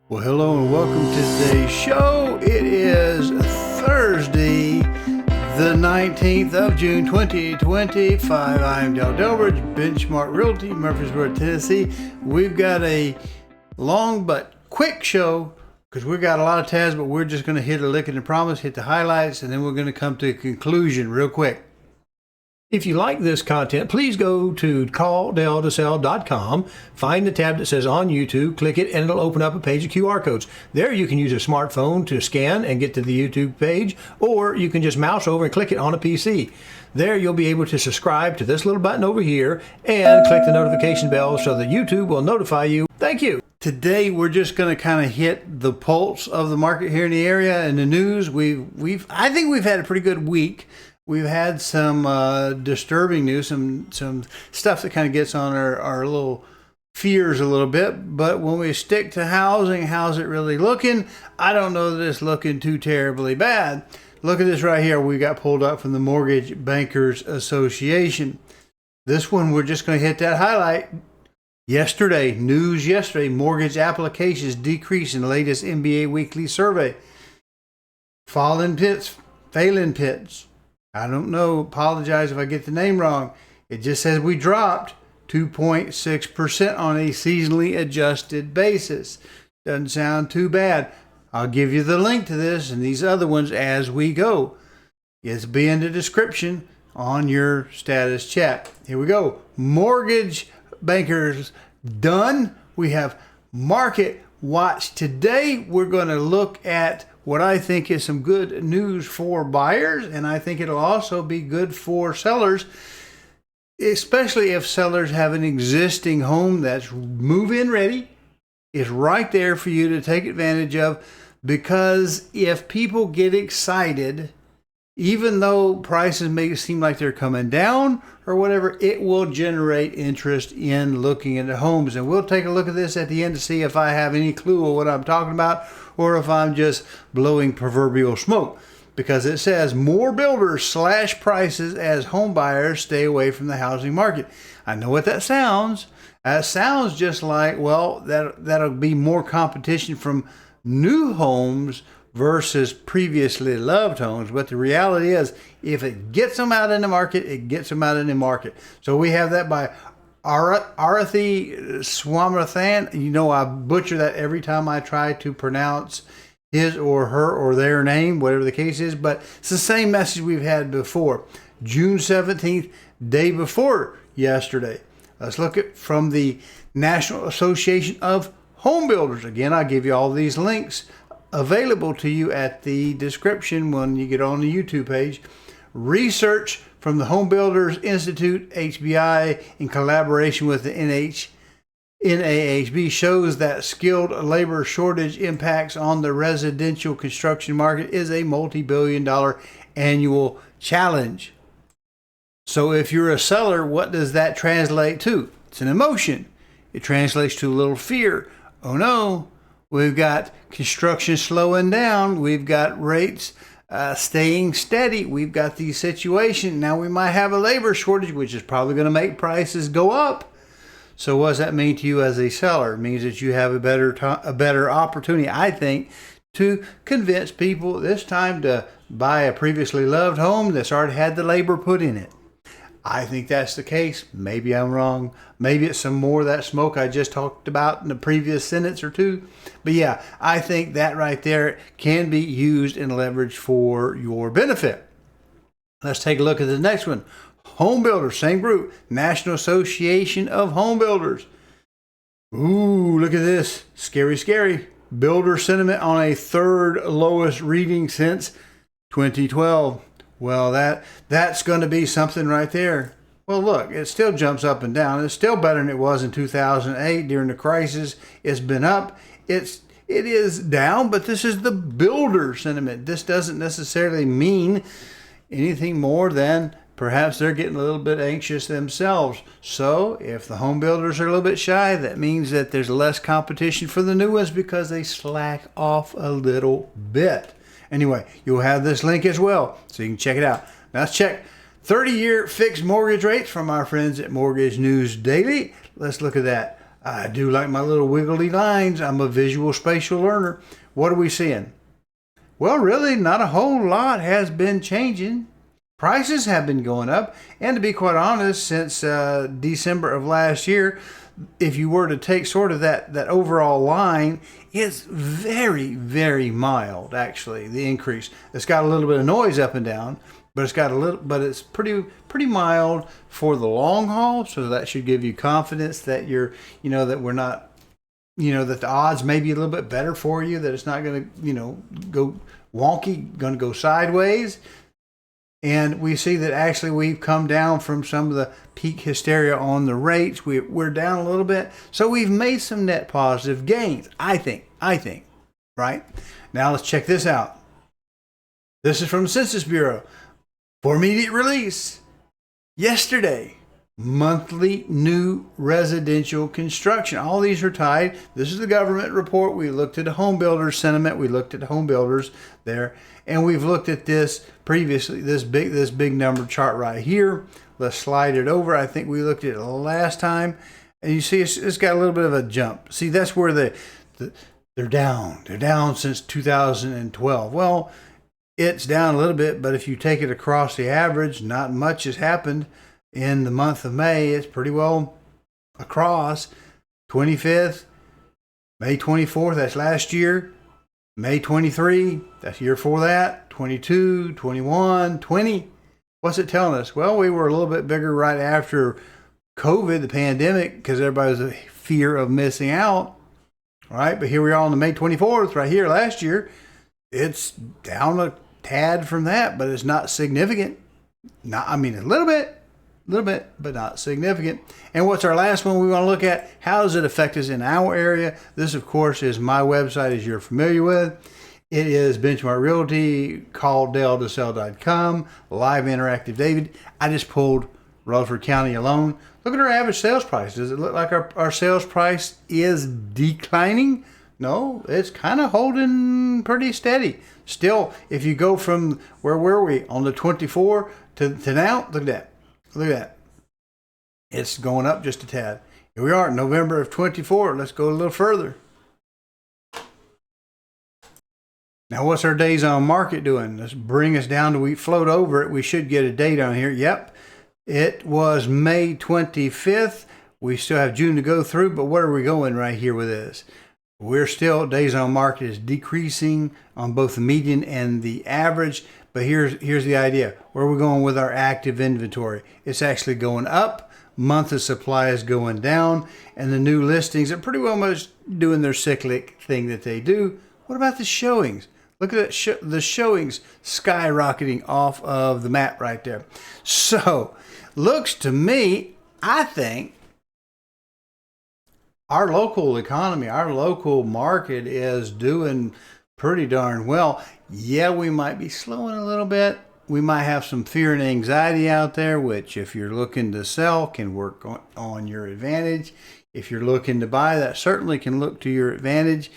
Well, hello and welcome to today's show. It is Thursday, the 19th of June, 2025. I'm Dale Delbridge, Benchmark Realty, Murfreesboro, Tennessee. We've got a long but quick show because we've got a lot of tabs, but we're just going to hit a lick in the promise, hit the highlights, and then we're going to come to a conclusion real quick. If you like this content, please go to CallDelToSell.com, find the tab that says on YouTube, click it, and it'll open up a page of QR codes. There you can use a smartphone to scan and get to the YouTube page, or you can just mouse over and click it on a PC. There you'll be able to subscribe to this little button over here and click the notification bell so that YouTube will notify you. Thank you. Today we're just going to kind of hit the pulse of the market here in the area and the news. I think we've had a pretty good week. We've had some disturbing news, some stuff that kind of gets on our little fears a little bit. But when we stick to housing, how's it really looking? I don't know that it's looking too terribly bad. Look at this right here. We got pulled up from the Mortgage Bankers Association. This one, we're just going to hit that highlight. News yesterday, mortgage applications decreased in the latest MBA weekly survey. Failing pits. I don't know. Apologize if I get the name wrong. It just says we dropped 2.6% on a seasonally adjusted basis. Doesn't sound too bad. I'll give you the link to this and these other ones as we go. It's be in the description on your status chat. Here we go. Mortgage bankers done. We have market watch. Today we're going to look at what I think is some good news for buyers, and I think it'll also be good for sellers, especially if sellers have an existing home that's move-in ready. It's right there for you to take advantage of, because if people get excited, even though prices may seem like they're coming down or whatever, it will generate interest in looking at the homes. And we'll take a look at this at the end to see if I have any clue of what I'm talking about, or if I'm just blowing proverbial smoke, because it says more builders slash prices as home buyers stay away from the housing market. I know what that sounds. That sounds just like, well, that'll be more competition from new homes versus previously loved homes. But the reality is, if it gets them out in the market, it gets them out in the market. So we have that by Arathi Swaminathan. You know, I butcher that every time I try to pronounce his or her or their name, whatever the case is, but it's the same message we've had before. June 17th, day before yesterday. Let's look at from the National Association of Home Builders. Again, I'll give you all these links available to you at the description when you get on the YouTube page. Research from the Home Builders Institute, HBI, in collaboration with the NAHB, shows that skilled labor shortage impacts on the residential construction market is a multi-billion-dollar annual challenge. So if you're a seller, what does that translate to? It's an emotion. It translates to a little fear. Oh no, we've got construction slowing down. We've got rates staying steady. We've got the situation. Now we might have a labor shortage, which is probably going to make prices go up. So what does that mean to you as a seller? It means that you have a better opportunity, I think, to convince people this time to buy a previously loved home that's already had the labor put in it. I think that's the case. Maybe I'm wrong. Maybe it's some more of that smoke I just talked about in the previous sentence or two. But yeah, I think that right there can be used and leveraged for your benefit. Let's take a look at the next one. Home Builders, same group, National Association of Home Builders. Ooh, look at this. Scary, scary. Builder sentiment on a third lowest reading since 2012. Well, that's going to be something right there. Well, look, it still jumps up and down. It's still better than it was in 2008 during the crisis. It's been up. It is down, but this is the builder sentiment. This doesn't necessarily mean anything more than perhaps they're getting a little bit anxious themselves. So if the home builders are a little bit shy, that means that there's less competition for the new ones because they slack off a little bit. Anyway, you'll have this link as well, so you can check it out. Now let's check 30-year fixed mortgage rates from our friends at Mortgage News Daily. Let's look at that. I do like my little wiggly lines. I'm a visual spatial learner. What are we seeing? Well, really, not a whole lot has been changing. Prices have been going up. And to be quite honest, since December of last year, if you were to take sort of that overall line, it's very, very mild, actually, the increase. It's got a little bit of noise up and down, but it's pretty mild for the long haul. So that should give you confidence that that we're not, that the odds may be a little bit better for you, that it's not going to, go wonky, going to go sideways. And we see that actually we've come down from some of the peak hysteria on the rates. We're down a little bit. So we've made some net positive gains, I think, right? Now let's check this out. This is from the Census Bureau for immediate release. Yesterday, monthly new residential construction. All these are tied. This is the government report. We looked at the home builders sentiment. We looked at the home builders there, and we've looked at this previously. This big number chart right here. Let's slide it over. I think we looked at it last time, and you see it's got a little bit of a jump. See, that's where they're down. They're down since 2012. Well, it's down a little bit, but if you take it across the average, not much has happened. In the month of May, it's pretty well across. 25th, May 24th, that's last year. May 23, that's the year before that. 22, 21, 20. What's it telling us? Well, we were a little bit bigger right after COVID, the pandemic, because everybody was a fear of missing out. All right, but here we are on the May 24th, right here last year. It's down a tad from that, but it's not significant. A little bit, but not significant. And what's our last one we want to look at? How does it affect us in our area? This, of course, is my website, as you're familiar with. It is Benchmark Realty, CallDelToSell.com, live interactive David. I just pulled Rutherford County alone. Look at our average sales price. Does it look like our sales price is declining? No, it's kind of holding pretty steady. Still, if you go from where were we on the 24 to now, look at that. It's going up just a tad. Here we are, November of 24. Let's go a little further. Now, what's our days on market doing? Let's bring us down to, we float over it. We should get a date on here. Yep. It was May 25th. We still have June to go through, but where are we going right here with this? We're still, days on market is decreasing on both the median and the average. But here's the idea. Where are we going with our active inventory? It's actually going up. Month of supply is going down. And the new listings are pretty well much doing their cyclic thing that they do. What about the showings? Look at that, the showings skyrocketing off of the map right there. So, looks to me, I think, our local economy, our local market is doing pretty darn well. Yeah, we might be slowing a little bit. We might have some fear and anxiety out there, which if you're looking to sell can work on your advantage. If you're looking to buy, that certainly can look to your advantage.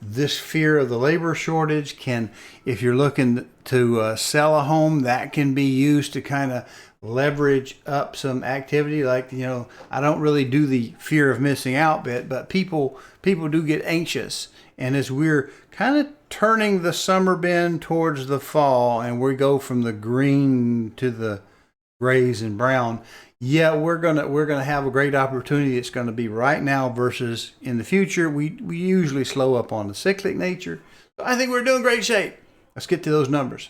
This fear of the labor shortage can, if you're looking to sell a home, that can be used to kind of leverage up some activity. Like, I don't really do the fear of missing out bit, but people do get anxious. And as we're kind of turning the summer bend towards the fall, and we go from the green to the grays and brown, yeah, we're gonna have a great opportunity. It's going to be right now versus in the future. We usually slow up on the cyclic nature. So I think we're doing great shape. Let's get to those numbers.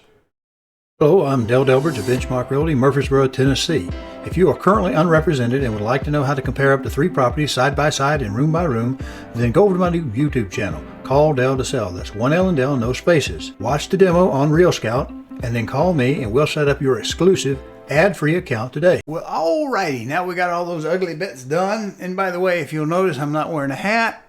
Hello, I'm Del Delbridge of Benchmark Realty, Murfreesboro, Tennessee. If you are currently unrepresented and would like to know how to compare up to 3 properties side by side and room by room, then go over to my new YouTube channel, Call Del to Sell. That's one L and Del, no spaces. Watch the demo on Real Scout, and then call me and we'll set up your exclusive ad-free account today. Well, alrighty, now we got all those ugly bits done. And by the way, if you'll notice, I'm not wearing a hat.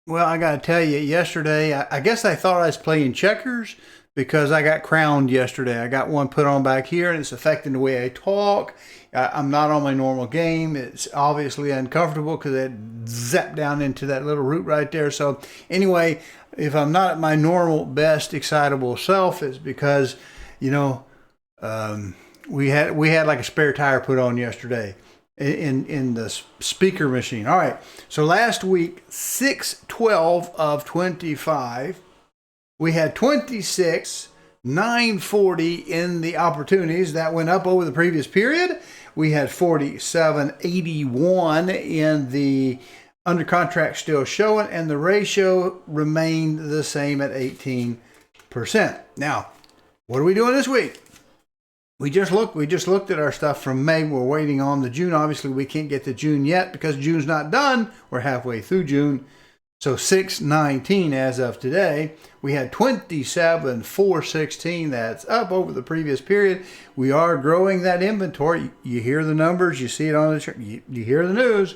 Well, I got to tell you, yesterday, I guess I thought I was playing checkers, because I got crowned yesterday. I got one put on back here, and it's affecting the way I talk. I'm not on my normal game. It's obviously uncomfortable because it zapped down into that little root right there. So anyway, if I'm not at my normal, best, excitable self, it's because, we had like a spare tire put on yesterday. in the speaker machine. All right. So last week, 6/12 of 25, we had 26,940 in the opportunities. That went up over the previous period. We had 47,81 in the under contract still showing, and the ratio remained the same at 18%. Now, what are we doing this week? We just looked at our stuff from May. We're waiting on the June. Obviously, we can't get to June yet because June's not done. We're halfway through June. So 6/19 as of today, we had 27,416. That's up over the previous period. We are growing that inventory. You hear the numbers. You see it on the chart. You hear the news.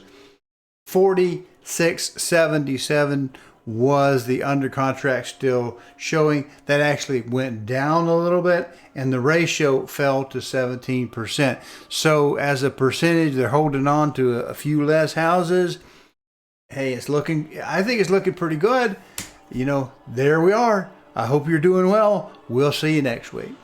46,77 was the under contract still showing. That actually went down a little bit, and the ratio fell to 17%. So as a percentage, they're holding on to a few less houses. Hey, I think it's looking pretty good. There we are. I hope you're doing well. We'll see you next week.